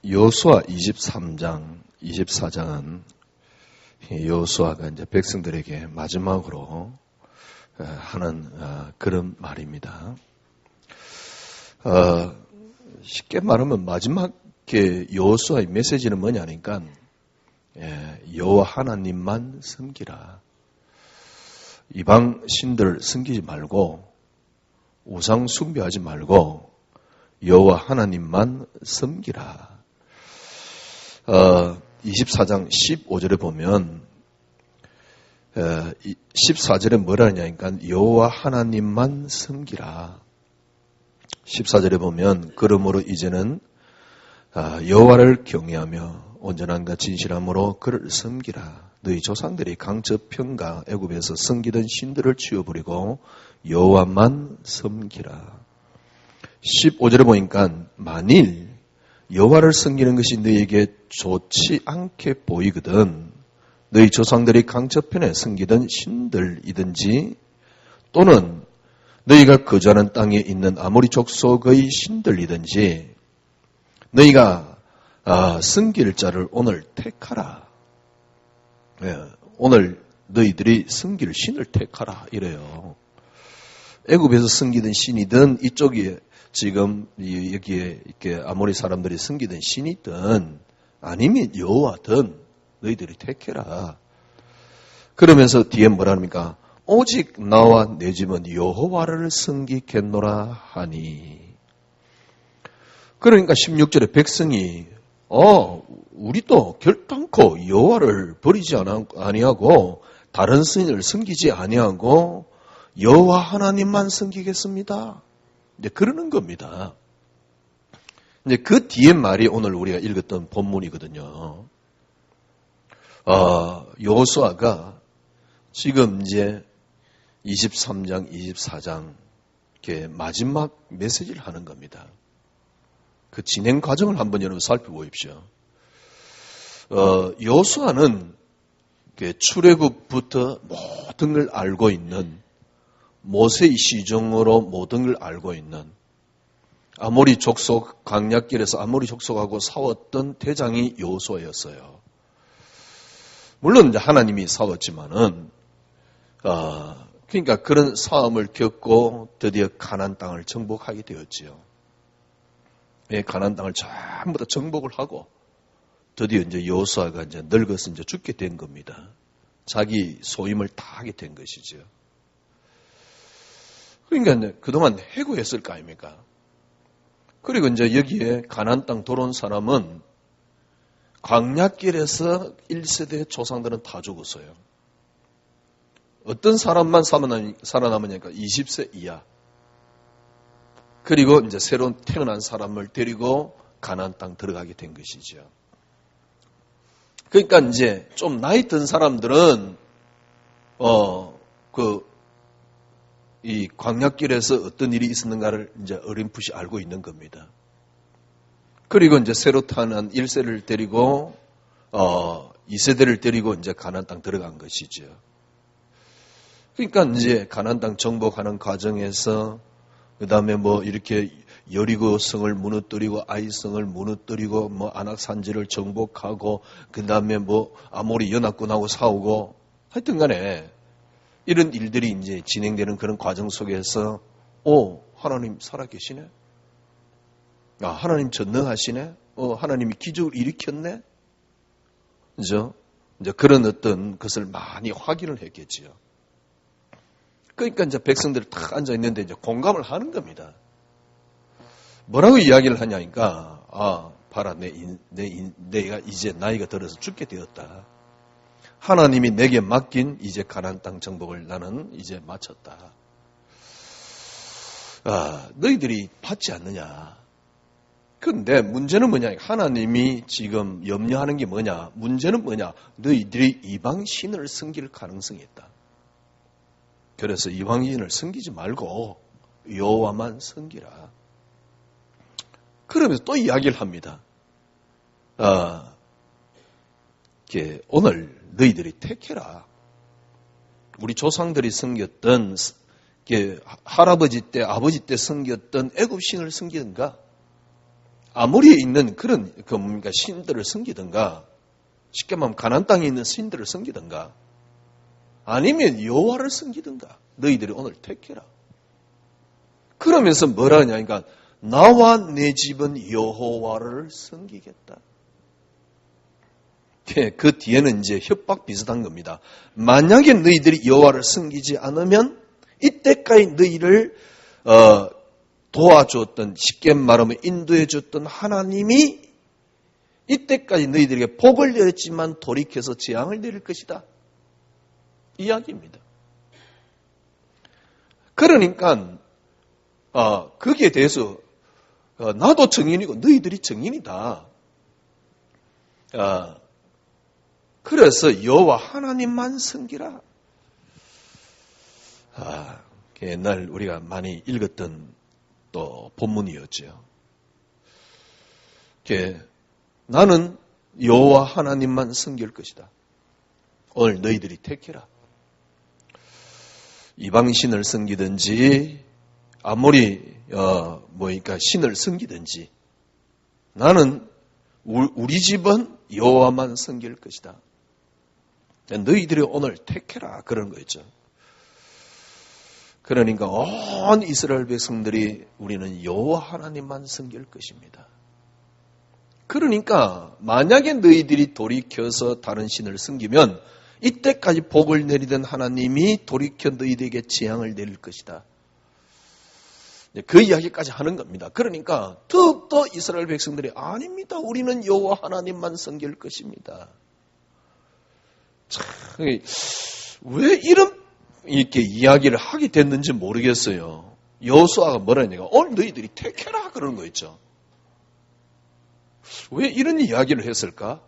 여호수아 23장, 24장은 여호수아가 이제 백성들에게 마지막으로 하는 그런 말입니다. 쉽게 말하면 마지막에 여호수아의 메시지는 뭐냐니까 여호와 하나님만 섬기라. 이방 신들 섬기지 말고 우상 숭배하지 말고 여호와 하나님만 섬기라. 24장 15절에 보면 14절에 뭐라 하냐니까 여호와 하나님만 섬기라. 14절에 보면 그러므로 이제는 여호와를 경외하며 온전함과 진실함으로 그를 섬기라. 너희 조상들이 강저평가 애굽에서 섬기던 신들을 치워버리고 여호와만 섬기라. 15절에 보니까 만일 여호와를 섬기는 것이 너희에게 좋지 않게 보이거든 너희 조상들이 강저편에 섬기던 신들이든지 또는 너희가 거주하는 땅에 있는 아모리 족속의 신들이든지 너희가 섬길 자를 오늘 택하라. 오늘 너희들이 섬길 신을 택하라 이래요. 애굽에서 섬기던 신이든 이쪽에 지금 여기에 이렇게 아모리 사람들이 섬기던 신이든 아니면 여호와든 너희들이 택해라. 그러면서 뒤에 뭐라 합니까? 오직 나와 내 집은 여호와를 섬기겠노라 하니. 그러니까 16절에 백성이 우리도 결단코 여호와를 버리지 아니하고 다른 신을 섬기지 아니하고 여호와 하나님만 섬기겠습니다. 이제 그러는 겁니다. 이제 그 뒤에 말이 오늘 우리가 읽었던 본문이거든요. 여호수아가 지금 이제 23장, 24장 이렇게 마지막 메시지를 하는 겁니다. 그 진행 과정을 한번 여러분 살펴보십시오. 여호수아는 출애굽부터 모든 걸 알고 있는 모세의 시종으로 모든 걸 알고 있는 아모리 족속 광야길에서 아모리 족속하고 싸웠던 대장이 여호수아였어요. 물론 이제 하나님이 싸웠지만은 그러니까 그런 싸움을 겪고 드디어 가나안 땅을 정복하게 되었지요. 가나안 땅을 전부 다 정복을 하고 드디어 이제 여호수아가 이제 늙어서 이제 죽게 된 겁니다. 자기 소임을 다 하게 된 것이죠. 그러니까 이제 그동안 해고했을 거 아닙니까? 그리고 이제 여기에 가나안 땅 들어온 사람은 광야길에서 1세대 조상들은 다 죽었어요. 어떤 사람만 살아남으니까 20세 이하. 그리고 이제 새로 태어난 사람을 데리고 가나안 땅 들어가게 된 것이죠. 그러니까 이제 좀 나이 든 사람들은 이 광야길에서 어떤 일이 있었는가를 이제 어렴풋이 알고 있는 겁니다. 그리고 이제 새로 태어난 1세를 데리고 2세대를 데리고 이제 가나안 땅 들어간 것이죠. 그러니까 이제 가나안 땅 정복하는 과정에서 그다음에 뭐 이렇게 여리고 성을 무너뜨리고 아이성을 무너뜨리고 뭐 안악산지를 정복하고 그다음에 뭐 아모리 연합군하고 싸우고 하여튼 간에 이런 일들이 이제 진행되는 그런 과정 속에서 하나님 살아계시네. 하나님 전능하시네. 하나님이 기적을 일으켰네. 그죠? 이제 그런 어떤 것을 많이 확인을 했겠지요. 그러니까 이제 백성들이 탁 앉아 있는데 이제 공감을 하는 겁니다. 뭐라고 이야기를 하냐니까, 봐라, 내가 이제 나이가 들어서 죽게 되었다. 하나님이 내게 맡긴 이제 가나안 땅 정복을 나는 이제 마쳤다. 너희들이 받지 않느냐. 그런데 문제는 뭐냐. 하나님이 지금 염려하는 게 뭐냐. 문제는 뭐냐. 너희들이 이방신을 섬길 가능성이 있다. 그래서 이방신을 섬기지 말고 여호와만 섬기라. 그러면서 또 이야기를 합니다. 오늘 너희들이 택해라. 우리 조상들이 섬겼던 할아버지 때, 아버지 때 섬겼던 애굽신을 섬기든가 아모리에 있는 그런 신들을 섬기든가, 쉽게 말하면 가나안 땅에 있는 신들을 섬기든가, 아니면 여호와를 섬기든가 너희들이 오늘 택해라. 그러면서 뭐라 하냐, 그러니까 나와 내 집은 여호와를 섬기겠다. 그 뒤에는 이제 협박 비슷한 겁니다. 만약에 너희들이 여호와를 섬기지 않으면 이때까지 너희를 도와줬던, 쉽게 말하면 인도해 줬던 하나님이 이때까지 너희들에게 복을 내렸지만 돌이켜서 재앙을 내릴 것이다. 이야기입니다. 그러니까 거기에 대해서 나도 증인이고 너희들이 증인이다. 그래서 여호와 하나님만 섬기라. 옛날 우리가 많이 읽었던 또 본문이었죠. 나는 여호와 하나님만 섬길 것이다. 오늘 너희들이 택해라. 이방신을 섬기든지 아무리 신을 섬기든지 나는 우리 집은 여호와만 섬길 것이다. 너희들이 오늘 택해라 그런 거였죠. 그러니까 온 이스라엘 백성들이 우리는 여호와 하나님만 섬길 것입니다. 그러니까 만약에 너희들이 돌이켜서 다른 신을 섬기면 이때까지 복을 내리던 하나님이 돌이켜 너희들에게 재앙을 내릴 것이다. 그 이야기까지 하는 겁니다. 그러니까 더욱더 이스라엘 백성들이 아닙니다. 우리는 여호와 하나님만 섬길 것입니다. 참, 왜 이렇게 이야기를 하게 됐는지 모르겠어요. 여호수아가 뭐라 했냐면 오늘 너희들이 택해라 그러는 거 있죠. 왜 이런 이야기를 했을까?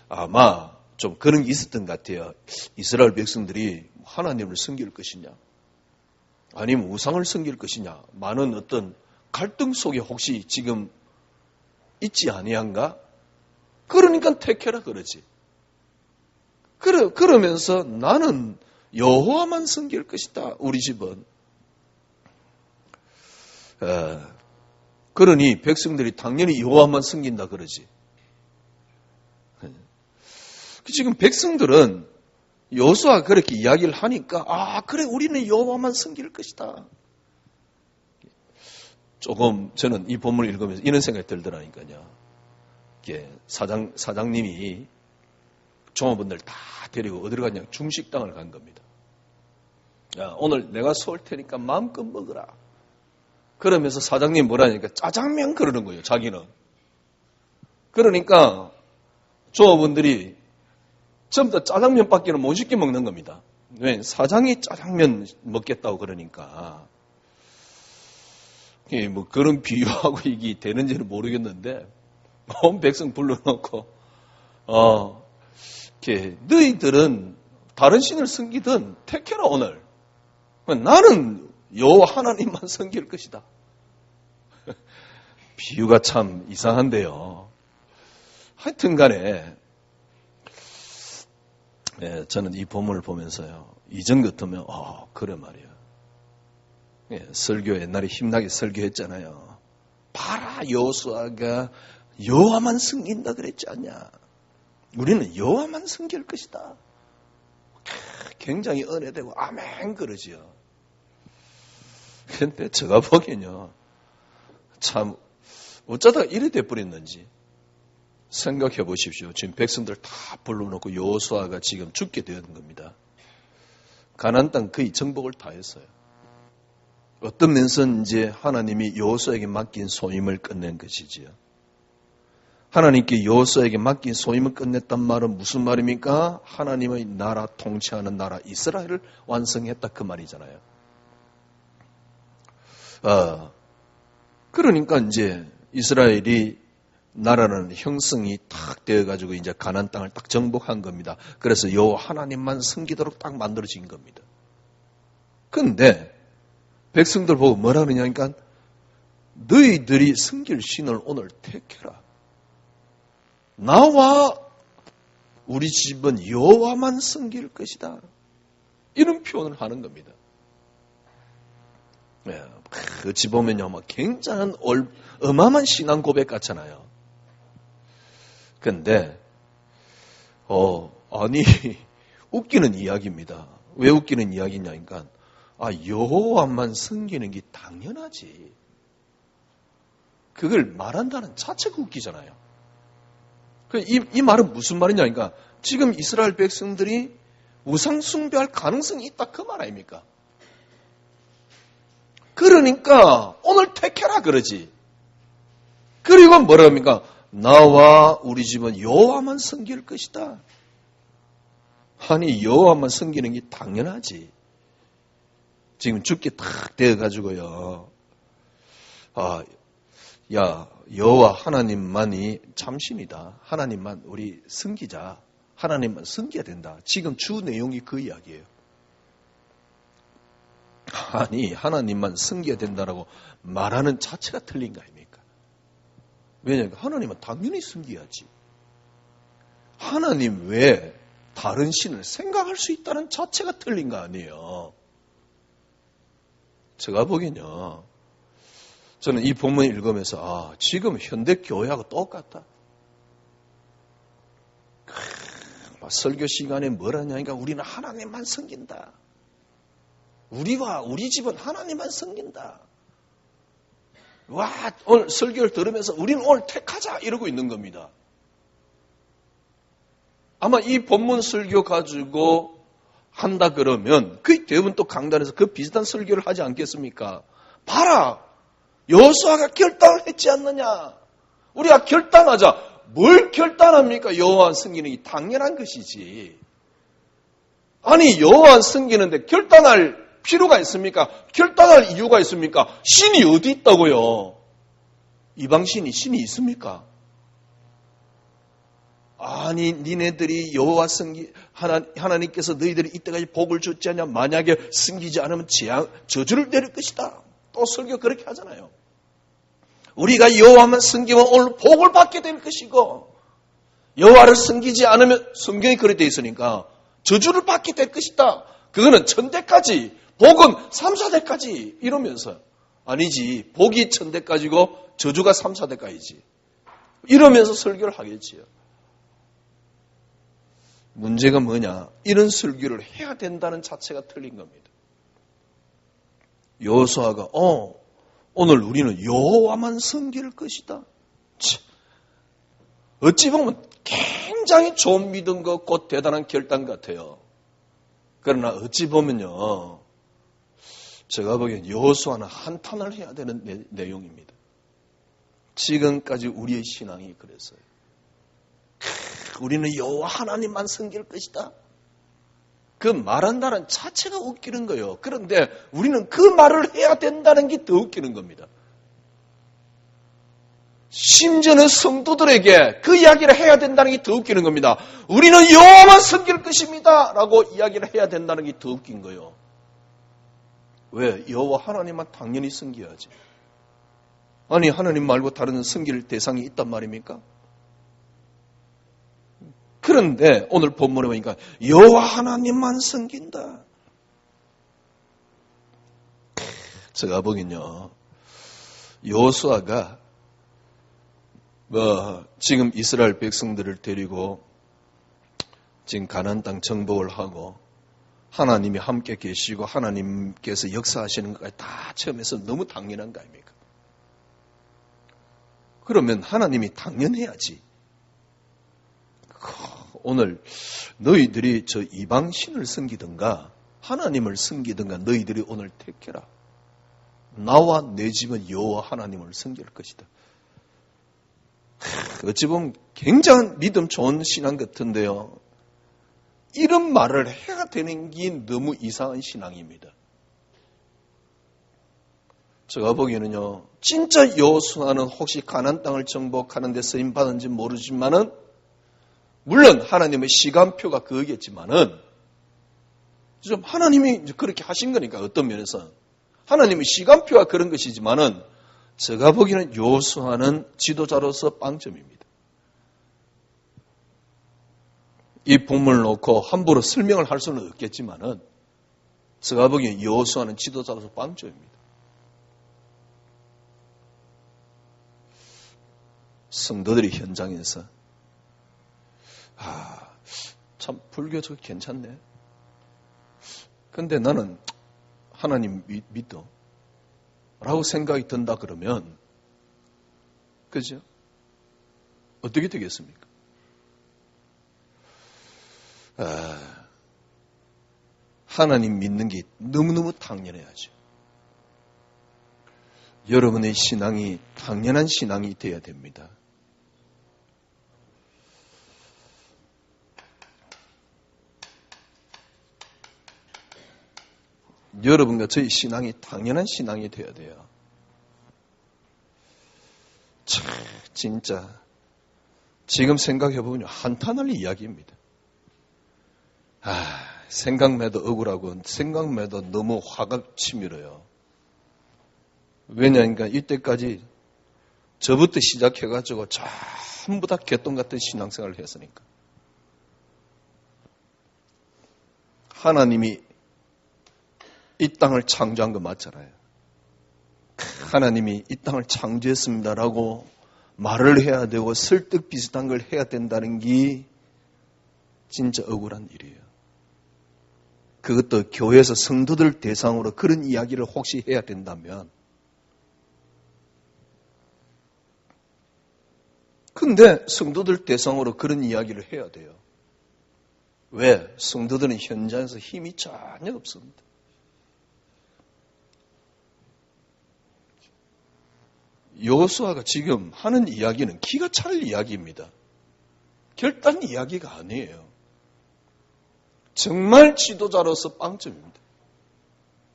아마 좀 그런 게 있었던 것 같아요. 이스라엘 백성들이 하나님을 섬길 것이냐 아니면 우상을 섬길 것이냐 많은 어떤 갈등 속에 혹시 지금 있지 아니한가? 그러니까 택해라 그러지. 그러면서 나는 여호와만 섬길 것이다. 우리 집은. 그러니 백성들이 당연히 여호와만 섬긴다 그러지. 지금 백성들은 여호수아가 그렇게 이야기를 하니까 그래 우리는 여호와만 섬길 것이다. 조금 저는 이 본문을 읽으면서 이런 생각이 들더라니까요. 사장님이 종업원들 다 데리고 어디로 갔냐? 중식당을 간 겁니다. 야, 오늘 내가 쏠 테니까 마음껏 먹으라. 그러면서 사장님 뭐라니까 짜장면 그러는 거예요. 자기는. 그러니까 종업원들이 전부 다 짜장면밖에는 못 시켜 먹는 겁니다. 왜? 사장이 짜장면 먹겠다고 그러니까. 뭐 그런 비유하고 이게 되는지는 모르겠는데 온 백성 불러놓고 너희들은 다른 신을 섬기든 택해라 오늘. 나는 여호와 하나님만 섬길 것이다. 비유가 참 이상한데요. 하여튼 간에 저는 이 본문을 보면서요. 이전 같으면 그래 말이야. 설교 옛날에 힘나게 설교했잖아요. 봐라 여호수아가 여호와만 섬긴다 그랬지 않냐. 우리는 여호와만 섬길 것이다. 굉장히 은혜되고 아멘 그러지요. 근데 제가 보기엔요. 참 어쩌다가 이래 돼버렸는지 생각해 보십시오. 지금 백성들 다 불러놓고 여호수아가 지금 죽게 되는 겁니다. 가나안 땅 거의 정복을 다 했어요. 어떤 면에서는 이제 하나님이 여호수아에게 맡긴 소임을 끝낸 것이지요. 하나님께 여호수아에게 맡긴 소임을 끝냈단 말은 무슨 말입니까? 하나님의 나라 통치하는 나라 이스라엘을 완성했다 그 말이잖아요. 그러니까 이제 이스라엘이 나라는 형성이 딱 되어가지고 이제 가나안 땅을 딱 정복한 겁니다. 그래서 여호와 하나님만 섬기도록 딱 만들어진 겁니다. 그런데 백성들 보고 뭐라 그러냐니까 너희들이 섬길 신을 오늘 택해라. 나와 우리 집은 여호와만 섬길 것이다. 이런 표현을 하는 겁니다. 어찌 보면요, 굉장한 어마어마한 신앙 고백 같잖아요. 근데, 아니, 웃기는 이야기입니다. 왜 웃기는 이야기냐니까, 여호와만 섬기는 게 당연하지. 그걸 말한다는 자체가 웃기잖아요. 이 말은 무슨 말이냐니까, 지금 이스라엘 백성들이 우상 숭배할 가능성이 있다 그 말 아닙니까? 그러니까 오늘 택해라 그러지. 그리고 뭐라 합니까? 나와 우리 집은 여호와만 섬길 것이다. 아니 여호와만 섬기는 게 당연하지. 지금 죽게 탁 되어가지고요. 여호와 하나님만이 참신이다. 하나님만 우리 섬기자. 하나님만 섬겨야 된다. 지금 주 내용이 그 이야기예요. 아니 하나님만 섬겨야 된다라고 말하는 자체가 틀린 거 아닙니까? 왜냐하면 하나님은 당연히 섬겨야지. 하나님 외에 다른 신을 생각할 수 있다는 자체가 틀린 거 아니에요. 제가 보기엔요. 저는 이 본문 읽으면서 지금 현대 교회하고 똑같다. 설교 시간에 뭘 하냐니까 우리는 하나님만 섬긴다. 우리와 우리 집은 하나님만 섬긴다. 와, 오늘 설교를 들으면서 우리는 오늘 택하자 이러고 있는 겁니다. 아마 이 본문 설교 가지고 한다 그러면 거의 대부분 또 강단에서 그 비슷한 설교를 하지 않겠습니까? 봐라! 여호수아가 결단을 했지 않느냐? 우리가 결단하자. 뭘 결단합니까? 여호와 섬기는 게 당연한 것이지. 아니 여호와 섬기는데 결단할 필요가 있습니까? 결단할 이유가 있습니까? 신이 어디 있다고요? 이방신이 신이 있습니까? 아니 니네들이 여호와 하나님께서 너희들이 이때까지 복을 줬지 않냐? 만약에 섬기지 않으면 저주를 내릴 것이다. 또 설교 그렇게 하잖아요. 우리가 여호와만 섬기면 오늘 복을 받게 될 것이고 여호와를 섬기지 않으면 성경이 그렇게 되어 있으니까 저주를 받게 될 것이다. 그거는 천대까지 복은 3, 4대까지 이러면서 아니지 복이 천대까지고 저주가 3, 4대까지지 이러면서 설교를 하겠지요. 문제가 뭐냐? 이런 설교를 해야 된다는 자체가 틀린 겁니다. 여호수아가 오늘 우리는 여호와만 섬길 것이다. 어찌 보면 굉장히 좋은 믿음과 곧 대단한 결단 같아요. 그러나 어찌 보면요. 제가 보기엔 여호수아는 한탄을 해야 되는 내용입니다. 지금까지 우리의 신앙이 그랬어요. 우리는 여호와 하나님만 섬길 것이다. 그 말한다는 자체가 웃기는 거예요. 그런데 우리는 그 말을 해야 된다는 게 더 웃기는 겁니다. 심지어는 성도들에게 그 이야기를 해야 된다는 게 더 웃기는 겁니다. 우리는 여호와만 섬길 것입니다. 라고 이야기를 해야 된다는 게 더 웃긴 거예요. 왜? 여호와 하나님만 당연히 섬겨야지. 아니 하나님 말고 다른 섬길 대상이 있단 말입니까? 그런데 오늘 본문에 보니까 여호와 하나님만 섬긴다. 제가 보기엔요. 여호수아가 지금 이스라엘 백성들을 데리고 지금 가나안 땅 정복을 하고 하나님이 함께 계시고 하나님께서 역사하시는 것까지 다 체험해서 너무 당연한 거 아닙니까? 그러면 하나님이 당연해야지. 오늘 너희들이 저 이방신을 섬기든가 하나님을 섬기든가 너희들이 오늘 택해라. 나와 내 집은 여호와 하나님을 섬길 것이다. 어찌 보면 굉장한 믿음 좋은 신앙 같은데요. 이런 말을 해야 되는 게 너무 이상한 신앙입니다. 제가 보기에는요. 진짜 여호수아는 혹시 가나안 땅을 정복하는 데 쓰임 받은지 모르지만은 물론 하나님의 시간표가 그거겠지만은 좀 하나님이 그렇게 하신 거니까 어떤 면에서 하나님의 시간표가 그런 것이지만은 제가 보기에는 여호수아는 지도자로서 빵점입니다. 이 본문을 놓고 함부로 설명을 할 수는 없겠지만은 제가 보기엔 여호수아는 지도자로서 빵점입니다. 성도들이 현장에서 참 불교 저거 괜찮네. 근데 나는 하나님 믿어 라고 생각이 든다 그러면 그죠? 어떻게 되겠습니까? 하나님 믿는 게 너무너무 당연해야죠. 여러분의 신앙이 당연한 신앙이 되어야 됩니다. 여러분과 저희 신앙이 당연한 신앙이 되어야 돼요. 진짜 지금 생각해보면 한탄할 이야기입니다. 생각만 해도 억울하고 생각만 해도 너무 화가 치밀어요. 왜냐니까 이때까지 저부터 시작해가지고 전부 다 개똥 같은 신앙생활을 했으니까. 하나님이 이 땅을 창조한 거 맞잖아요. 하나님이 이 땅을 창조했습니다라고 말을 해야 되고 설득 비슷한 걸 해야 된다는 게 진짜 억울한 일이에요. 그것도 교회에서 성도들 대상으로 그런 이야기를 혹시 해야 된다면 근데 성도들 대상으로 그런 이야기를 해야 돼요. 왜? 성도들은 현장에서 힘이 전혀 없습니다. 여호수아가 지금 하는 이야기는 기가 찰 이야기입니다. 결단 이야기가 아니에요. 정말 지도자로서 빵점입니다.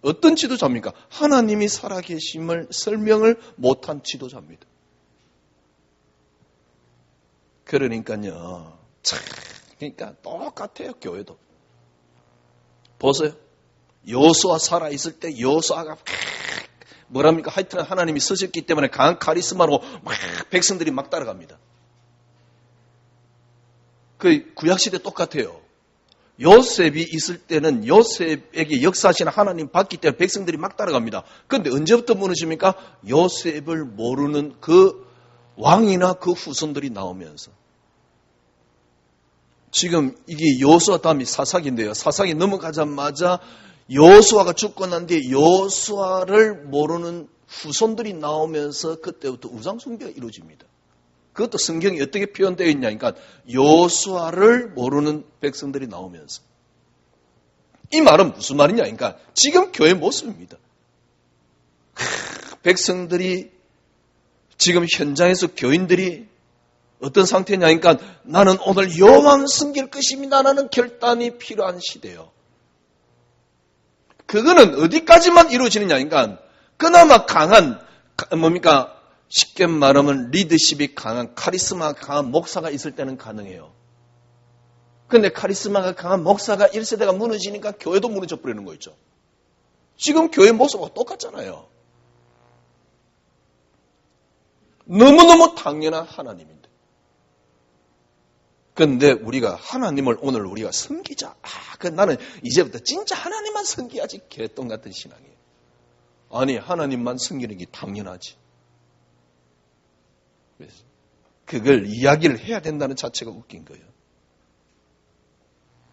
어떤 지도자입니까? 하나님이 살아계심을 설명을 못한 지도자입니다. 그러니까요. 그러니까 똑같아요. 교회도. 보세요. 여호수아 살아있을 때 여호수아가 뭐랍니까? 하여튼 하나님이 쓰셨기 때문에 강한 카리스마로 막 백성들이 막 따라갑니다. 그 구약시대 똑같아요. 요셉이 있을 때는 요셉에게 역사하시는 하나님 봤기 때문에 백성들이 막 따라갑니다. 그런데 언제부터 무너집니까? 요셉을 모르는 그 왕이나 그 후손들이 나오면서. 지금 이게 여호수아 다음이 사사기인데요. 사사기 넘어가자마자 여호수아가 죽고 난 뒤에 여호수아를 모르는 후손들이 나오면서 그때부터 우상숭배가 이루어집니다. 그것도 성경이 어떻게 표현되어 있냐 하니까 여호수아를 모르는 백성들이 나오면서. 이 말은 무슨 말이냐 하니까 지금 교회 모습입니다. 백성들이 지금 현장에서 교인들이 어떤 상태냐 하니까 나는 오늘 여호와만 섬길 것입니다라는 결단이 필요한 시대예요. 그거는 어디까지만 이루어지느냐 하니까 그나마 강한 뭡니까? 쉽게 말하면 리더십이 강한 카리스마가 강한 목사가 있을 때는 가능해요. 그런데 카리스마가 강한 목사가 1세대가 무너지니까 교회도 무너져 버리는 거 있죠. 지금 교회 모습하고 똑같잖아요. 너무너무 당연한 하나님인데. 그런데 우리가 하나님을 오늘 우리가 섬기자. 나는 이제부터 진짜 하나님만 섬겨야지. 개똥 같은 신앙이에요. 아니 하나님만 섬기는 게 당연하지. 그걸 이야기를 해야 된다는 자체가 웃긴 거예요.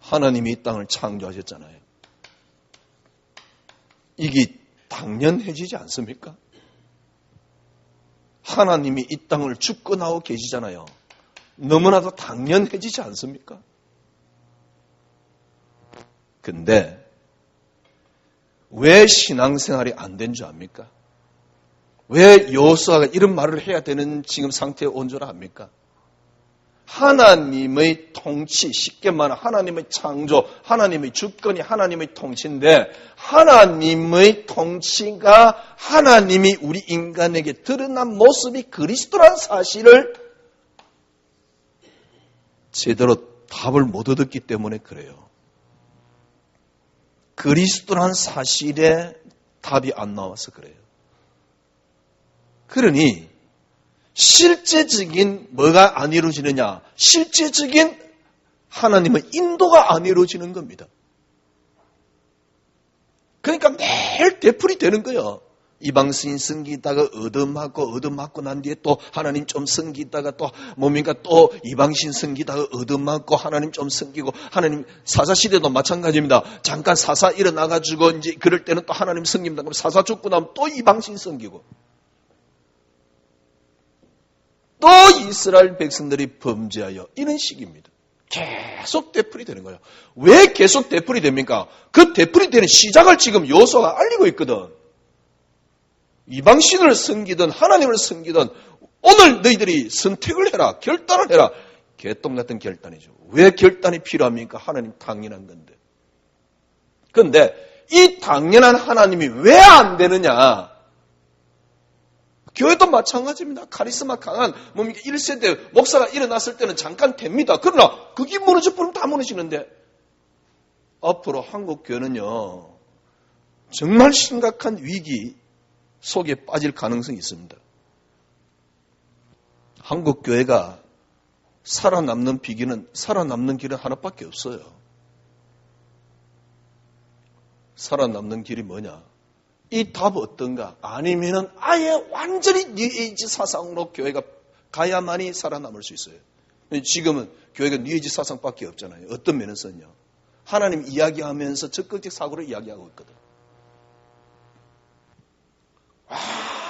하나님이 이 땅을 창조하셨잖아요. 이게 당연해지지 않습니까? 하나님이 이 땅을 주권하고 계시잖아요. 너무나도 당연해지지 않습니까? 근데 왜 신앙생활이 안 된 줄 압니까? 왜 여호수아가 이런 말을 해야 되는 지금 상태에 온 줄 압니까? 하나님의 통치, 쉽게 말하면 하나님의 창조, 하나님의 주권이 하나님의 통치인데 하나님의 통치가 하나님이 우리 인간에게 드러난 모습이 그리스도란 사실을 제대로 답을 못 얻었기 때문에 그래요. 그리스도란 사실에 답이 안 나와서 그래요. 그러니 실제적인 뭐가 안 이루어지느냐? 실제적인 하나님의 인도가 안 이루어지는 겁니다. 그러니까 매일 되풀이 되는 거예요. 이방신 섬기다가 얻어맞고 난 뒤에 또 하나님 좀 섬기다가 또 뭡니까? 또 이방신 섬기다가 얻어맞고 하나님 좀 섬기고 하나님 사사시대도 마찬가지입니다. 잠깐 사사 일어나가지고 이제 그럴 때는 또 하나님 섬깁니다. 그럼 사사 죽고 나면 또 이방신 섬기고 또 이스라엘 백성들이 범죄하여 이런 식입니다. 계속 되풀이 되는 거예요. 왜 계속 되풀이 됩니까? 그 되풀이 되는 시작을 지금 여호수아가 알리고 있거든. 이방신을 섬기든 하나님을 섬기든 오늘 너희들이 선택을 해라. 결단을 해라. 개똥 같은 결단이죠. 왜 결단이 필요합니까? 하나님 당연한 건데. 그런데 이 당연한 하나님이 왜 안 되느냐? 교회도 마찬가지입니다. 카리스마 강한 1세대 목사가 일어났을 때는 잠깐 됩니다. 그러나 그게 무너져 버리면 다 무너지는데 앞으로 한국 교회는요 정말 심각한 위기 속에 빠질 가능성이 있습니다. 한국 교회가 살아남는 길은 하나밖에 없어요. 살아남는 길이 뭐냐? 이 답 어떤가? 아니면은 아예 완전히 뉴에이지 사상으로 교회가 가야만이 살아남을 수 있어요. 지금은 교회가 뉴에이지 사상밖에 없잖아요. 어떤 면에서는요. 하나님 이야기하면서 적극적 사고를 이야기하고 있거든.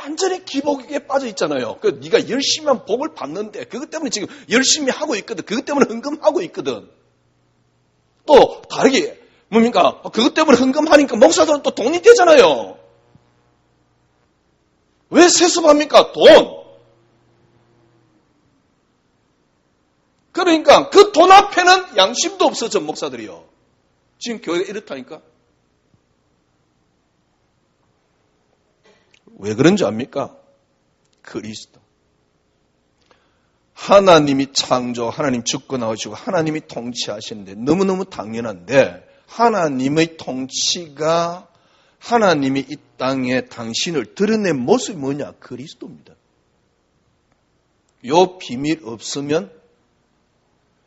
완전히 기복에 빠져 있잖아요. 네가 열심히 하면 복을 받는데 그것 때문에 지금 열심히 하고 있거든. 그것 때문에 헌금하고 있거든. 또 다르게 뭡니까? 그것 때문에 헌금하니까 목사들은 또 돈이 되잖아요. 왜 세습합니까? 돈. 그러니까 그 돈 앞에는 양심도 없어져 목사들이요. 지금 교회가 이렇다니까. 왜 그런지 압니까? 그리스도. 하나님이 창조, 하나님 주권하시고 하나님이 통치하시는데 너무너무 당연한데 하나님의 통치가 하나님이 이 땅에 당신을 드러낸 모습이 뭐냐? 그리스도입니다. 요 비밀 없으면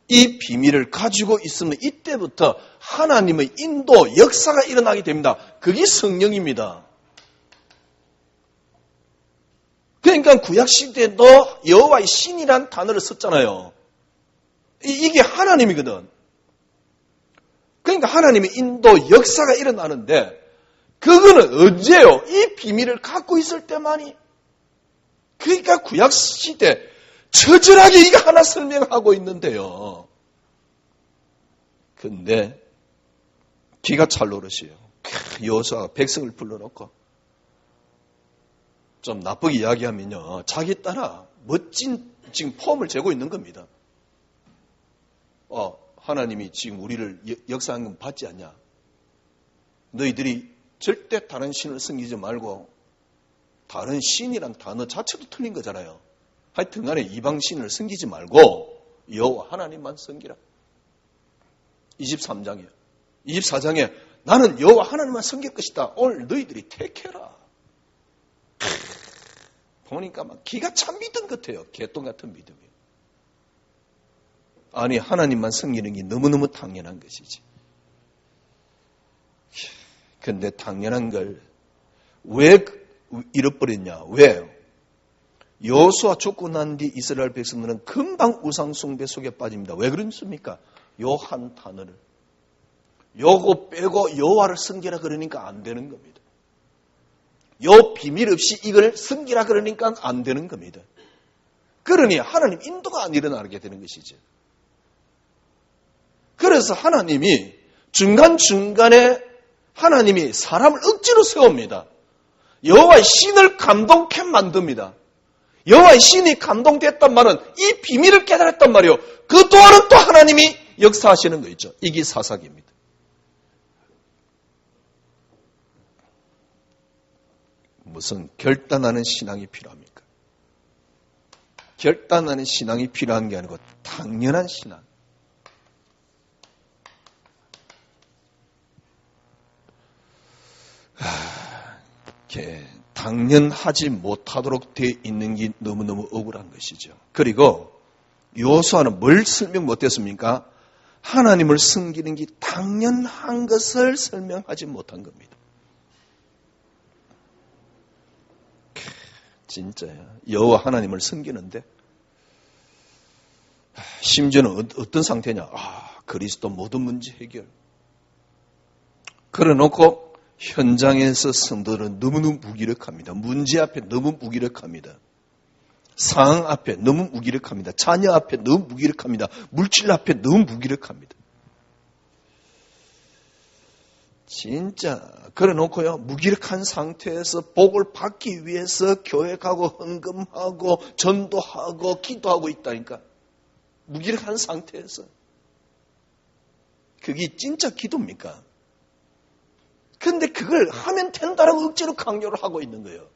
이 비밀을 가지고 있으면 이때부터 하나님의 인도, 역사가 일어나게 됩니다. 그게 성령입니다. 그러니까 구약시대도 여호와의 신이란 단어를 썼잖아요. 이게 하나님이거든. 그러니까 하나님의 인도, 역사가 일어나는데 그거는 언제요? 이 비밀을 갖고 있을 때만이. 그러니까 구약시대 처절하게 이거 하나 설명하고 있는데요. 근데 기가 찰 노릇이에요. 여호수아가 백성을 불러놓고 좀 나쁘게 이야기하면요. 자기 따라 멋진 지금 폼을 재고 있는 겁니다. 하나님이 지금 우리를 역사한 건 받지 않냐? 너희들이 절대 다른 신을 섬기지 말고 다른 신이란 단어 자체도 틀린 거잖아요. 하여튼 간에 이방 신을 섬기지 말고 여호와 하나님만 섬기라. 23장이에요. 24장에 나는 여호와 하나님만 섬길 것이다. 오늘 너희들이 택해라. 보니까 막 기가 참 믿음 같아요. 개똥 같은 믿음이에요. 아니 하나님만 섬기는 게 너무너무 당연한 것이지. 그런데 당연한 걸 왜 잃어버렸냐? 왜요? 여호수아 죽고 난 뒤 이스라엘 백성들은 금방 우상 숭배 속에 빠집니다. 왜 그렇습니까? 요 한 단어를 요거 빼고 여호와를 섬기라 그러니까 안 되는 겁니다. 요 비밀 없이 이걸 섬기라 그러니까 안 되는 겁니다. 그러니 하나님 인도가 안 일어나게 되는 것이죠. 그래서 하나님이 중간중간에 하나님이 사람을 억지로 세웁니다. 여호와의 신을 감동케 만듭니다. 여호와의 신이 감동됐단 말은 이 비밀을 깨달았단 말이에요. 그 동안은 또 하나님이 역사하시는 거 있죠. 이게 사사기입니다. 무슨 결단하는 신앙이 필요합니까? 결단하는 신앙이 필요한 게 아니고 당연한 신앙. 당연하지 못하도록 되어 있는 게 너무너무 억울한 것이죠. 그리고 여호수아는 뭘 설명 못했습니까? 하나님을 섬기는 게 당연한 것을 설명하지 못한 겁니다. 진짜야. 여호와 하나님을 섬기는데 심지어는 어떤 상태냐? 그리스도 모든 문제 해결. 그래놓고 현장에서 성도들은 너무너무 무기력합니다. 문제 앞에 너무 무기력합니다. 상황 앞에 너무 무기력합니다. 자녀 앞에 너무 무기력합니다. 물질 앞에 너무 무기력합니다. 진짜 그래 놓고요, 무기력한 상태에서 복을 받기 위해서 교회 가고 헌금하고 전도하고 기도하고 있다니까. 무기력한 상태에서. 그게 진짜 기도입니까? 근데 그걸 하면 된다라고 억지로 강요를 하고 있는 거예요.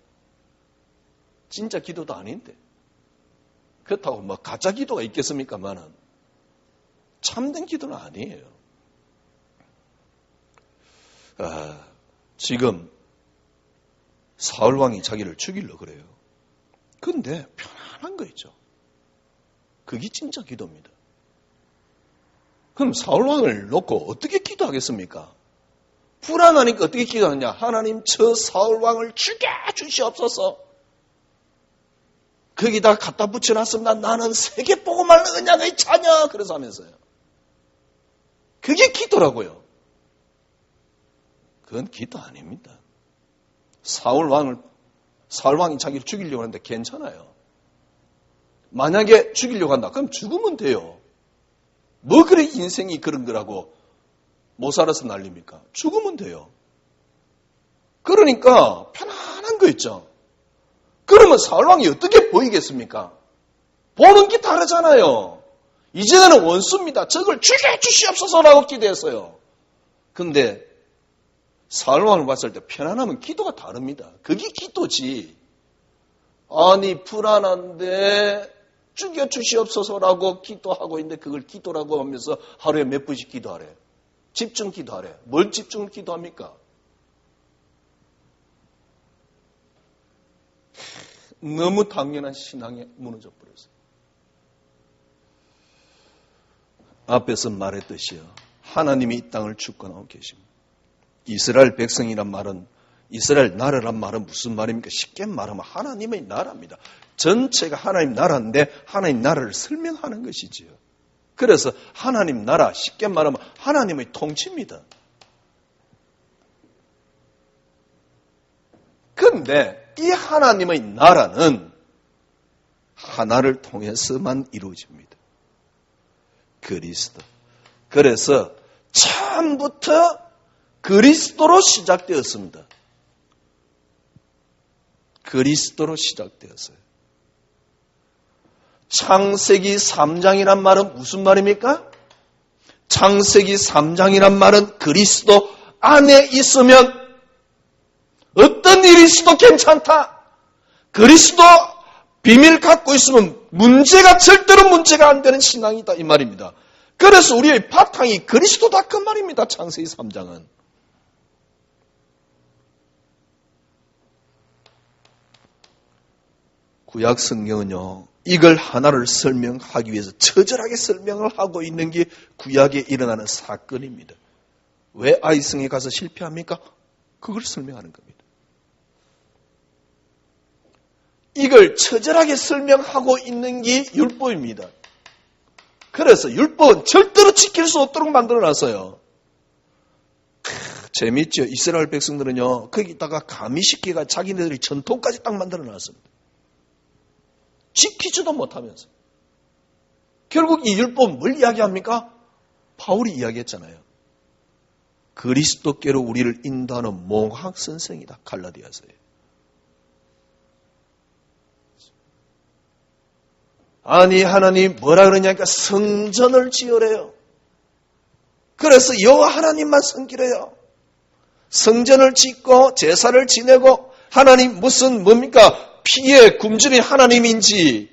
진짜 기도도 아닌데. 그렇다고 뭐 가짜 기도가 있겠습니까만은 참된 기도는 아니에요. 지금 사울왕이 자기를 죽이려고 그래요. 근데 편안한 거 있죠. 그게 진짜 기도입니다. 그럼 사울왕을 놓고 어떻게 기도하겠습니까? 불안하니까 어떻게 기도하느냐? 하나님 저 사울왕을 죽여주시옵소서. 거기다 갖다 붙여놨습니다. 나는 세계 복음할 언약의 자녀. 그래서 하면서요. 그게 기도라고요. 그건 기도 아닙니다. 사울왕이 자기를 죽이려고 하는데 괜찮아요. 만약에 죽이려고 한다. 그럼 죽으면 돼요. 뭐 그래 인생이 그런 거라고 못 살아서 난립니까? 죽으면 돼요. 그러니까 편안한 거 있죠. 그러면 사울왕이 어떻게 보이겠습니까? 보는 게 다르잖아요. 이제는 원수입니다. 저걸 죽여주시옵소서라고 기도했어요. 근데 사울왕을 봤을 때 편안하면 기도가 다릅니다. 그게 기도지. 아니 불안한데 죽여주시옵소서라고 기도하고 있는데 그걸 기도라고 하면서 하루에 몇 번씩 기도하래. 집중 기도하래. 뭘 집중을 기도합니까? 너무 당연한 신앙에 무너져 버렸어요. 앞에서 말했듯이요. 하나님이 이 땅을 주권하고 계십니다. 이스라엘 백성이란 말은, 이스라엘 나라란 말은 무슨 말입니까? 쉽게 말하면 하나님의 나라입니다. 전체가 하나님 나라인데 하나님 나라를 설명하는 것이지요. 그래서 하나님 나라, 쉽게 말하면 하나님의 통치입니다. 그런데 이 하나님의 나라는 하나를 통해서만 이루어집니다. 그리스도. 그래서 처음부터 그리스도로 시작되었습니다. 그리스도로 시작되었어요. 창세기 3장이란 말은 무슨 말입니까? 창세기 3장이란 말은 그리스도 안에 있으면 어떤 일이 있어도 괜찮다. 그리스도 비밀 갖고 있으면 절대로 문제가 안 되는 신앙이다 이 말입니다. 그래서 우리의 바탕이 그리스도다 그 말입니다. 창세기 3장은. 구약 성경은요, 이걸 하나를 설명하기 위해서 처절하게 설명을 하고 있는 게 구약에 일어나는 사건입니다. 왜 아이성에 가서 실패합니까? 그걸 설명하는 겁니다. 이걸 처절하게 설명하고 있는 게 율법입니다. 그래서 율법은 절대로 지킬 수 없도록 만들어놨어요. 재밌죠? 이스라엘 백성들은요, 거기다가 가미시키가 자기네들이 전통까지 딱 만들어놨습니다. 지키지도 못하면서. 결국 이 율법은 뭘 이야기합니까? 바울이 이야기했잖아요. 그리스도께로 우리를 인도하는 몽학선생이다. 갈라디아서에. 아니 하나님 뭐라 그러냐니까 성전을 지으래요. 그래서 여호와 하나님만 섬기래요. 성전을 짓고 제사를 지내고 하나님 뭡니까? 피의 굶주린 하나님인지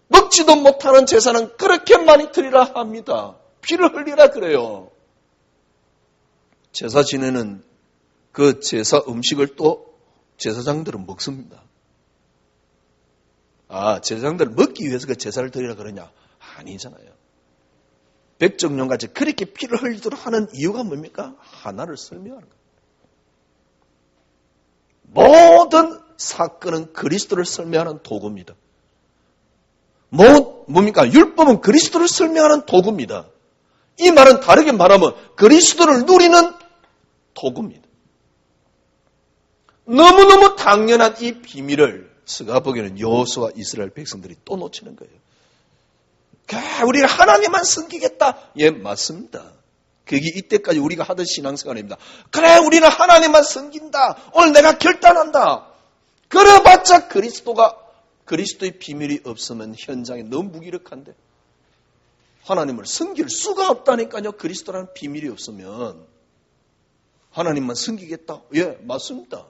먹지도 못하는 제사는 그렇게 많이 드리라 합니다. 피를 흘리라 그래요. 제사 지내는 그 제사 음식을 또 제사장들은 먹습니다. 제사장들을 먹기 위해서 그 제사를 드리라 그러냐? 아니잖아요. 백정령같이 그렇게 피를 흘리도록 하는 이유가 뭡니까? 하나를 설명하는 겁니다. 모든 사건은 그리스도를 설명하는 도구입니다. 뭡니까? 율법은 그리스도를 설명하는 도구입니다. 이 말은 다르게 말하면 그리스도를 누리는 도구입니다. 너무너무 당연한 이 비밀을 스가 보기에는 여호수아와 이스라엘 백성들이 또 놓치는 거예요. 우리는 하나님만 섬기겠다. 예, 맞습니다. 그게 이때까지 우리가 하던 신앙생활입니다. 그래, 우리는 하나님만 섬긴다. 오늘 내가 결단한다. 그래봤자 그리스도의 비밀이 없으면 현장에 너무 무기력한데 하나님을 섬길 수가 없다니까요. 그리스도라는 비밀이 없으면 하나님만 섬기겠다. 예, 맞습니다.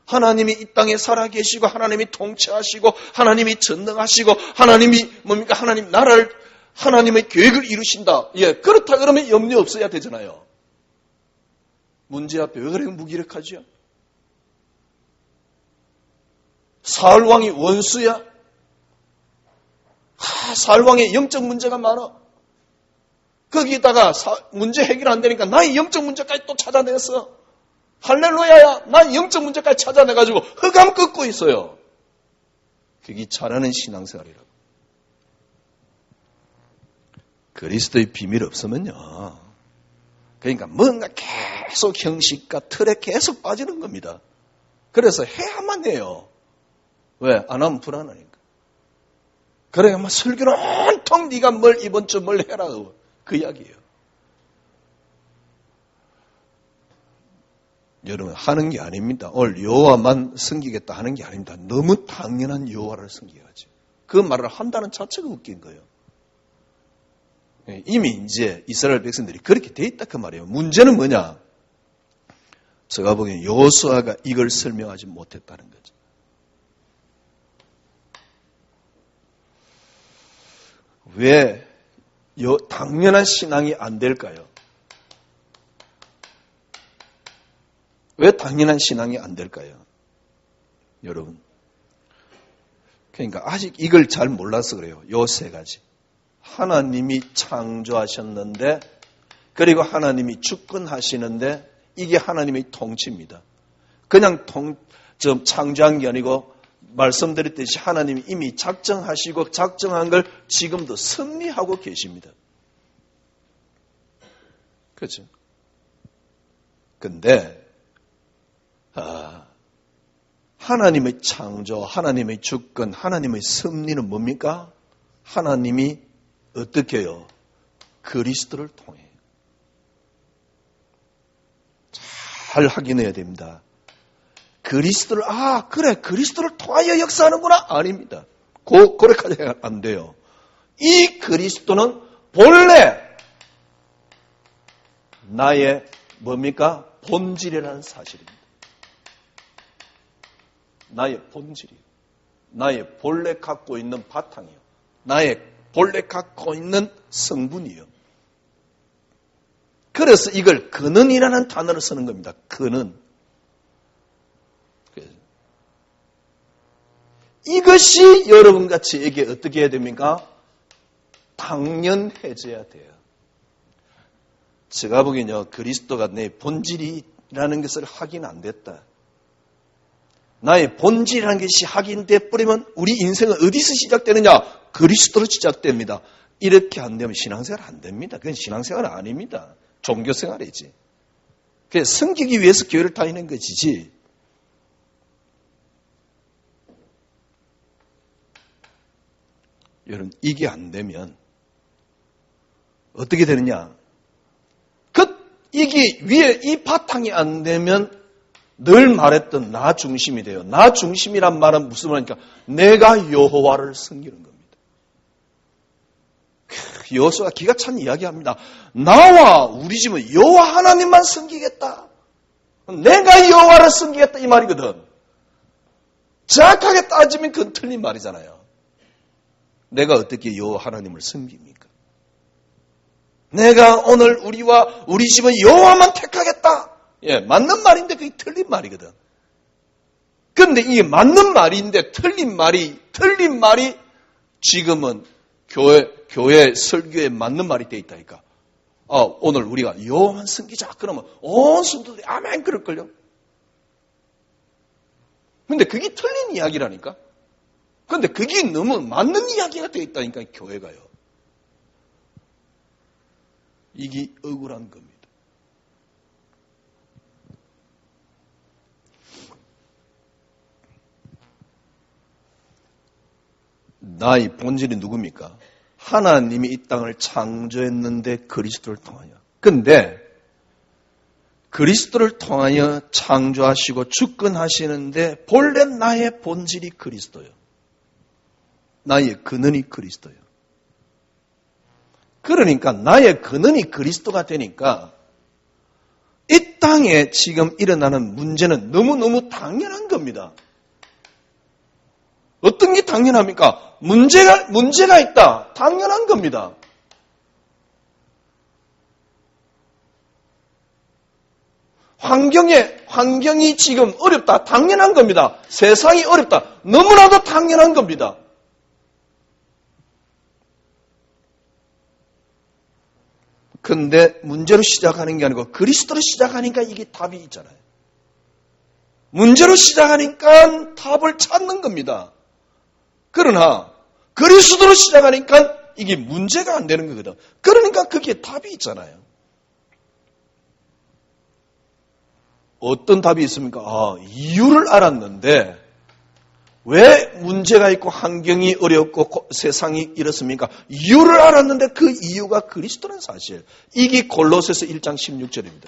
하나님이 이 땅에 살아계시고 하나님이 통치하시고 하나님이 전능하시고 하나님이 뭡니까? 하나님의 계획을 이루신다. 예, 그렇다 그러면 염려 없어야 되잖아요. 문제 앞에 왜 그래 무기력하죠? 사울 왕이 원수야? 사울 왕의 영적 문제가 많아. 거기다가 문제 해결 안 되니까 나의 영적 문제까지 또 찾아냈어. 할렐루야야. 난 영적 문제까지 찾아내가지고 흑암 긋고 있어요. 그게 잘하는 신앙생활이라고. 그리스도의 비밀 없으면요. 그러니까 뭔가 계속 형식과 틀에 계속 빠지는 겁니다. 그래서 해야만 해요. 왜? 안 하면 불안하니까. 그래, 설교를 온통 네가 이번 주 뭘 해라. 그 이야기예요. 여러분, 하는 게 아닙니다. 오늘 여호와만 섬기겠다 하는 게 아닙니다. 너무 당연한 여호와를 섬겨야죠. 그 말을 한다는 자체가 웃긴 거예요. 이미 이제 이스라엘 백성들이 그렇게 돼 있다 그 말이에요. 문제는 뭐냐? 제가 보기엔 여호수아가 이걸 설명하지 못했다는 거죠. 왜 당연한 신앙이 안 될까요? 왜 당연한 신앙이 안 될까요? 여러분. 그러니까 아직 이걸 잘 몰라서 그래요. 요 세 가지. 하나님이 창조하셨는데, 그리고 하나님이 주권하시는데, 이게 하나님의 통치입니다. 그냥 창조한 게 아니고, 말씀드렸듯이 하나님이 이미 작정하시고 작정한 걸 지금도 섭리하고 계십니다. 그렇죠? 근데 하나님의 창조, 하나님의 주권, 하나님의 섭리는 뭡니까? 하나님이 어떻게 해요? 그리스도를 통해. 잘 확인해야 됩니다. 그리스도를, 그래, 그리스도를 통하여 역사하는구나? 아닙니다. 그렇게까지 안 돼요. 이 그리스도는 본래 나의 뭡니까? 본질이라는 사실입니다. 나의 본질이에요. 나의 본래 갖고 있는 바탕이요. 나의 본래 갖고 있는 성분이요. 그래서 이걸 근원이라는 단어를 쓰는 겁니다. 근원. 이것이 여러분같이 어떻게 해야 됩니까? 당연해져야 돼요. 제가 보기엔요, 그리스도가 내 본질이라는 것을 확인 안 됐다. 나의 본질이라는 것이 확인돼 버리면 우리 인생은 어디서 시작되느냐? 그리스도로 시작됩니다. 이렇게 안 되면 신앙생활 안 됩니다. 그건 신앙생활 아닙니다. 종교생활이지. 그냥 섬기기 위해서 교회를 다니는 것이지. 여러분, 이게 안 되면 어떻게 되느냐? 이게 위에 이 바탕이 안 되면 늘 말했던 나 중심이 돼요. 나 중심이란 말은 무슨 말이니까 내가 여호와를 섬기는 겁니다. 여호수아가 기가 찬 이야기합니다. 나와 우리 집은 여호와 하나님만 섬기겠다. 내가 여호와를 섬기겠다 이 말이거든. 정확하게 따지면 그건 틀린 말이잖아요. 내가 어떻게 여호와 하나님을 섬깁니까? 내가 오늘 우리 집은 여호와만 택하겠다. 예, 맞는 말인데 그게 틀린 말이거든. 그런데 이게 맞는 말인데 틀린 말이 지금은 교회 설교에 맞는 말이 돼 있다니까. 오늘 우리가 여호와만 섬기자. 그러면 온 성도들이 아멘 그럴걸요. 근데 그게 틀린 이야기라니까. 근데 그게 너무 맞는 이야기가 되어 있다니까, 교회가요. 이게 억울한 겁니다. 나의 본질이 누굽니까? 하나님이 이 땅을 창조했는데 그리스도를 통하여. 근데 그리스도를 통하여 창조하시고 주권하시는데 본래 나의 본질이 그리스도요. 나의 근원이 그리스도요. 그러니까 나의 근원이 그리스도가 되니까 이 땅에 지금 일어나는 문제는 너무너무 당연한 겁니다. 어떤 게 당연합니까? 문제가 있다. 당연한 겁니다. 환경이 지금 어렵다. 당연한 겁니다. 세상이 어렵다. 너무나도 당연한 겁니다. 근데 문제로 시작하는 게 아니고 그리스도로 시작하니까 이게 답이 있잖아요. 문제로 시작하니까 답을 찾는 겁니다. 그러나 그리스도로 시작하니까 이게 문제가 안 되는 거거든. 그러니까 그게 답이 있잖아요. 어떤 답이 있습니까? 이유를 알았는데 왜 문제가 있고 환경이 어렵고 세상이 이렇습니까? 이유를 알았는데 그 이유가 그리스도라는 사실. 이게 골로새서 1장 16절입니다.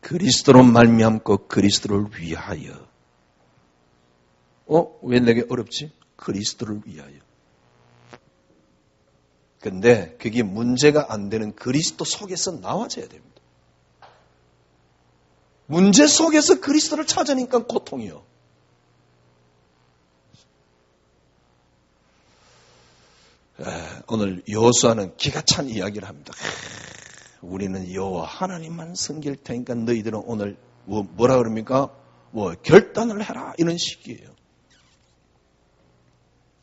그리스도로 말미암고 그리스도를 위하여. 왜 내게 어렵지? 그리스도를 위하여. 근데 그게 문제가 안 되는 그리스도 속에서 나와져야 됩니다. 문제 속에서 그리스도를 찾으니까 고통이요. 오늘 여호수아는 기가 찬 이야기를 합니다. 우리는 여호와 하나님만 섬길 테니까 너희들은 오늘 뭐라 그럽니까? 결단을 해라 이런 식이에요.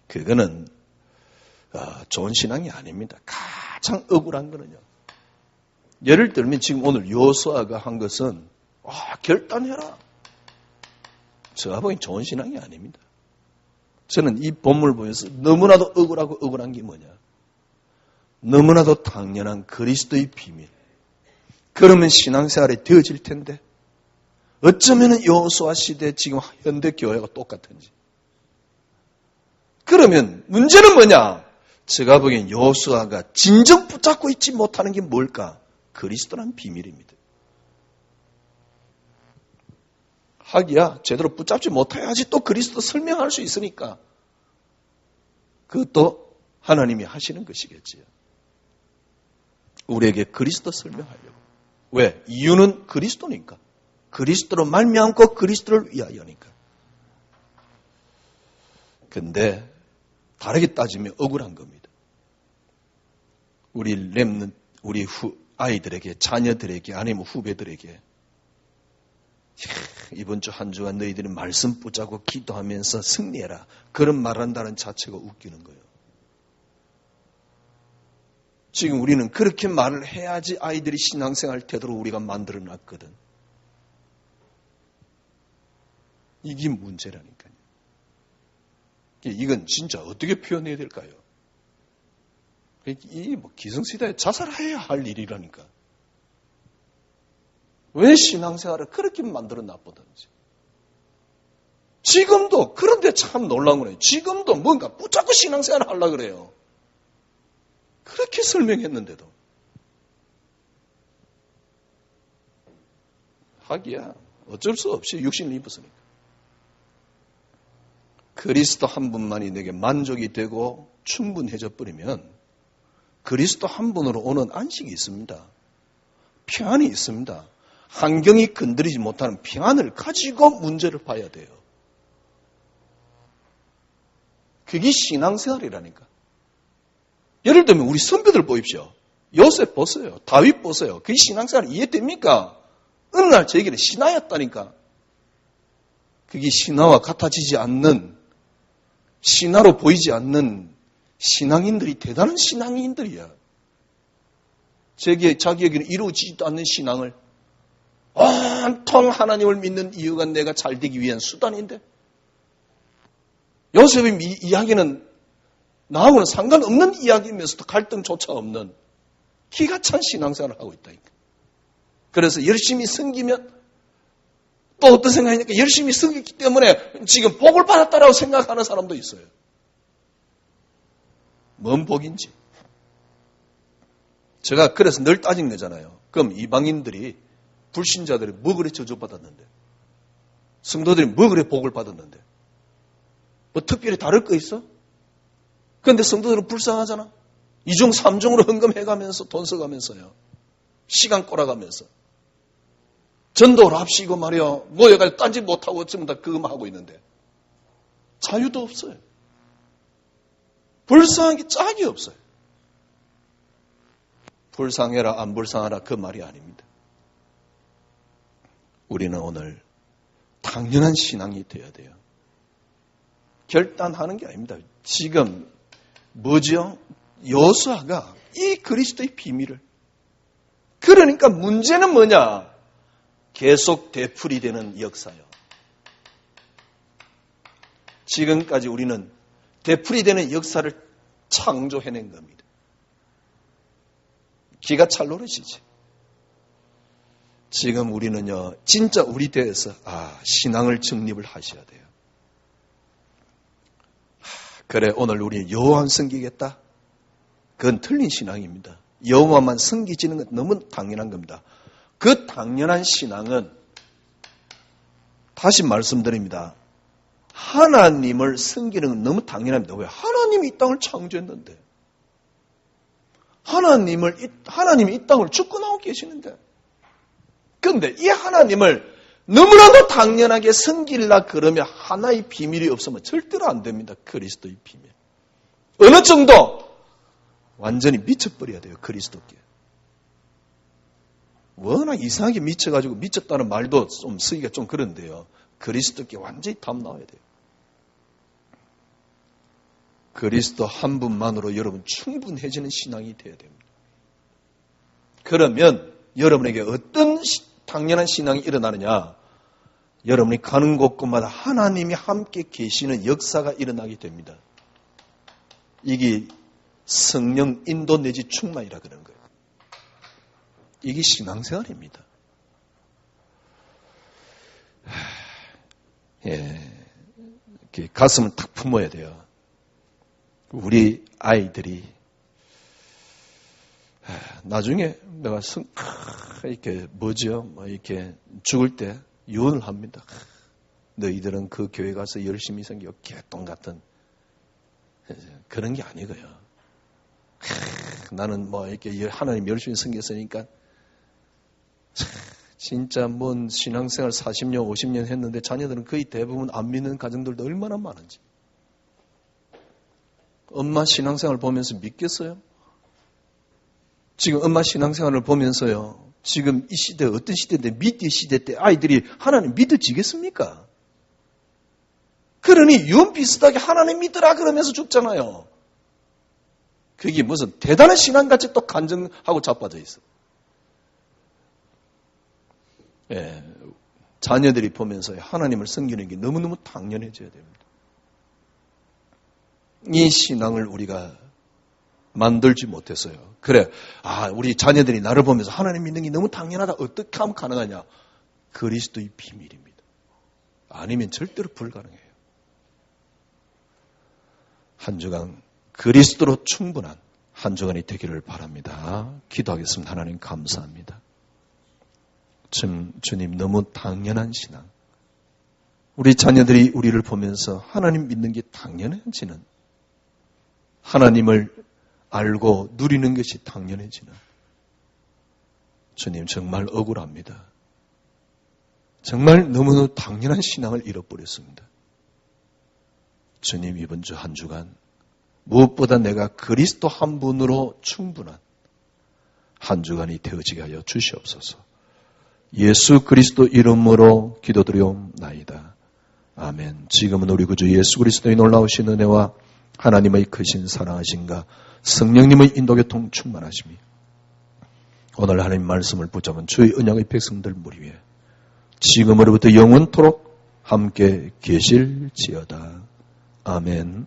그거는 좋은 신앙이 아닙니다. 가장 억울한 거는요. 예를 들면 지금 오늘 여호수아가 한 것은 결단해라. 제가 보기엔 좋은 신앙이 아닙니다. 저는 이 본문을 보면서 너무나도 억울하고 억울한 게 뭐냐. 너무나도 당연한 그리스도의 비밀. 그러면 신앙생활이 되어질 텐데 어쩌면 여호수아 시대 지금 현대 교회가 똑같은지. 그러면 문제는 뭐냐? 제가 보기엔 여호수아가 진정 붙잡고 있지 못하는 게 뭘까? 그리스도란 비밀입니다. 하기야 제대로 붙잡지 못해야지 또 그리스도 설명할 수 있으니까 그것도 하나님이 하시는 것이겠지요. 우리에게 그리스도 설명하려고. 왜? 이유는 그리스도니까. 그리스도로 말미암고 그리스도를 위하여니까. 근데 다르게 따지면 억울한 겁니다. 우리 렘넌트, 우리 아이들에게, 자녀들에게, 아니면 후배들에게 이번 주 한 주간 너희들은 말씀 붙잡고 기도하면서 승리해라. 그런 말한다는 자체가 웃기는 거예요. 지금 우리는 그렇게 말을 해야지 아이들이 신앙생활 태도로 우리가 만들어 놨거든. 이게 문제라니까요. 이건 진짜 어떻게 표현해야 될까요? 이 기성세대에 자살해야 할 일이라니까. 왜 신앙생활을 그렇게 만들어 놨보든지. 지금도, 그런데 참 놀라운 거예요. 지금도 뭔가 붙잡고 신앙생활을 하려고 그래요. 그렇게 설명했는데도. 하기야, 어쩔 수 없이 육신을 입었으니까. 그리스도 한 분만이 내게 만족이 되고 충분해져 버리면 그리스도 한 분으로 오는 안식이 있습니다. 평안이 있습니다. 환경이 건드리지 못하는 평안을 가지고 문제를 봐야 돼요. 그게 신앙생활이라니까. 예를 들면 우리 선배들 보십시오. 요셉 보세요. 다윗 보세요. 그게 신앙생활 이해됩니까? 어느 날 저에게는 신하였다니까. 그게 신하와 같아지지 않는, 신하로 보이지 않는 신앙인들이 대단한 신앙인들이야. 자기에게는 이루어지지도 않는 신앙을 온통 하나님을 믿는 이유가 내가 잘 되기 위한 수단인데 요셉의 이야기는 나하고는 상관없는 이야기이면서도 갈등조차 없는 기가 찬 신앙생활을 하고 있다니까. 그래서 열심히 섬기면 또 어떤 생각이니까 열심히 섬겼기 때문에 지금 복을 받았다라고 생각하는 사람도 있어요. 뭔 복인지. 제가 그래서 늘 따진거잖아요. 그럼 이방인들이 불신자들이 뭐 그래 저주받았는데 성도들이 뭐 그래 복을 받았는데 뭐 특별히 다를 거 있어? 그런데 성도들은 불쌍하잖아. 2중 3중으로 헌금해가면서 돈 써가면서요. 시간 꼬라가면서 전도를 합시고 말이요. 모여가지고 딴짓 못하고 전부 다 그것만 하고 있는데 자유도 없어요. 불쌍한 게 짝이 없어요. 불쌍해라 안 불쌍하라 그 말이 아닙니다. 우리는 오늘 당연한 신앙이 되어야 돼요. 결단하는 게 아닙니다. 지금 뭐죠? 여호수아가 이 그리스도의 비밀을 그러니까 문제는 뭐냐? 계속 되풀이되는 역사요. 지금까지 우리는 되풀이되는 역사를 창조해낸 겁니다. 기가 찰 노릇이지. 지금 우리는요, 진짜 우리 대해서 신앙을 정립을 하셔야 돼요. 그래, 오늘 우리 여호와만 섬기겠다? 그건 틀린 신앙입니다. 여호와만 섬기지는 건 너무 당연한 겁니다. 그 당연한 신앙은 다시 말씀드립니다. 하나님을 섬기는 건 너무 당연합니다. 왜? 하나님이 이 땅을 창조했는데. 하나님이 이 땅을 주권하고 계시는데. 그런데 이 하나님을 너무나도 당연하게 섬기려 그러면 하나의 비밀이 없으면 절대로 안 됩니다. 그리스도의 비밀. 어느 정도? 완전히 미쳐버려야 돼요. 그리스도께. 워낙 이상하게 미쳐가지고 미쳤다는 말도 좀 쓰기가 좀 그런데요. 그리스도께 완전히 답 나와야 돼요. 그리스도 한 분만으로 여러분 충분해지는 신앙이 되어야 됩니다. 그러면 여러분에게 어떤 당연한 신앙이 일어나느냐? 여러분이 가는 곳곳마다 하나님이 함께 계시는 역사가 일어나게 됩니다. 이게 성령 인도 내지 충만이라 그러는 거예요. 이게 신앙생활입니다. 이렇게 가슴을 탁 품어야 돼요. 우리 아이들이 나중에 내가 이렇게 이렇게 죽을 때 유언을 합니다. 너희들은 그 교회 가서 열심히 섬기고 개똥 같은 그런 게 아니고요. 나는 이렇게 하나님 열심히 섬겼으니까 진짜 뭔 신앙생활 40년, 50년 했는데 자녀들은 거의 대부분 안 믿는 가정들도 얼마나 많은지. 엄마 신앙생활 보면서 믿겠어요? 지금 엄마 신앙생활을 보면서요. 지금 이 시대 어떤 시대인데 미디어 시대 때 아이들이 하나님 믿어지겠습니까? 그러니 유언 비슷하게 하나님 믿으라 그러면서 죽잖아요. 그게 무슨 대단한 신앙같이 또 간증하고 자빠져 있어. 자녀들이 보면서 하나님을 섬기는 게 너무너무 당연해져야 됩니다. 이 신앙을 우리가 만들지 못했어요. 그래, 우리 자녀들이 나를 보면서 하나님 믿는 게 너무 당연하다. 어떻게 하면 가능하냐? 그리스도의 비밀입니다. 아니면 절대로 불가능해요. 한 주간 그리스도로 충분한 한 주간이 되기를 바랍니다. 기도하겠습니다. 하나님 감사합니다. 주님 너무 당연한 신앙. 우리 자녀들이 우리를 보면서 하나님 믿는 게 당연해지는, 하나님을 알고 누리는 것이 당연해지는, 주님 정말 억울합니다. 정말 너무너무 당연한 신앙을 잃어버렸습니다. 주님 이번 주 한 주간 무엇보다 내가 그리스도 한 분으로 충분한 한 주간이 되어지게 하여 주시옵소서. 예수 그리스도 이름으로 기도드리옵나이다. 아멘. 지금은 우리 구주 예수 그리스도의 놀라우신 은혜와 하나님의 크신 사랑하심과 성령님의 인도교통 충만하심이 오늘 하나님 말씀을 붙잡은 주의 언약의 백성들 무리 위에 지금으로부터 영원토록 함께 계실지어다. 아멘.